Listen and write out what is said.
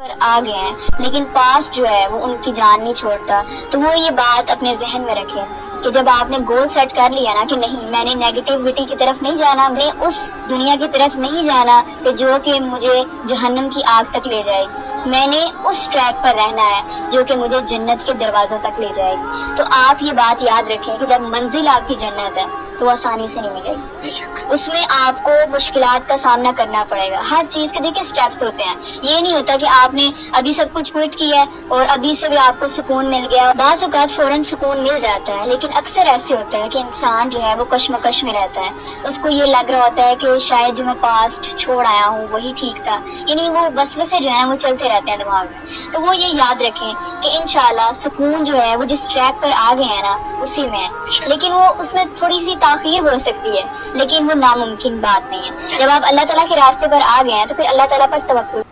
पर आ गए हैं, लेकिन पास्ट जो है वो उनकी जान नहीं छोड़ता। तो वो ये बात अपने जहन में रखें कि जब आपने गोल सेट कर लिया ना कि नहीं, मैंने नेगेटिविटी की तरफ नहीं जाना, मैंने उस दुनिया की तरफ नहीं जाना कि जो कि मुझे जहन्नम की आग तक ले जाएगी, मैंने उस ट्रैक पर रहना है जो कि मुझे जन्नत के दरवाजों तक ले जाएगी। तो आप ये बात याद रखें कि जब मंजिल आपकी जन्नत है तो आसानी से नहीं मिलेगी, उसमें आपको मुश्किलात का सामना करना पड़ेगा। हर चीज के देखिए स्टेप्स होते हैं। ये नहीं होता कि आपने अभी सब कुछ क्विट किया है और अभी से भी आपको सुकून मिल गया। बाज़ औक़ात फौरन सुकून मिल जाता है, लेकिन अक्सर ऐसे होता है कि इंसान जो है वो कश्मकश में रहता है। उसको ये लग रहा होता है कि शायद जो मैं पास्ट छोड़ आया हूँ वही ठीक था, यानी वो वसवसे जो है वो चलते रहते हैं दिमाग में। तो वो ये याद रखें कि इंशाल्लाह सुकून जो है वो जिस ट्रैक पर आ गए हैं ना उसी में है, लेकिन वो उसमें थोड़ी सी ताखीर हो सकती है, लेकिन वो नामुमकिन बात नहीं है। जब आप अल्लाह ताला के रास्ते पर आ गए हैं तो फिर अल्लाह ताला पर तवक्कुल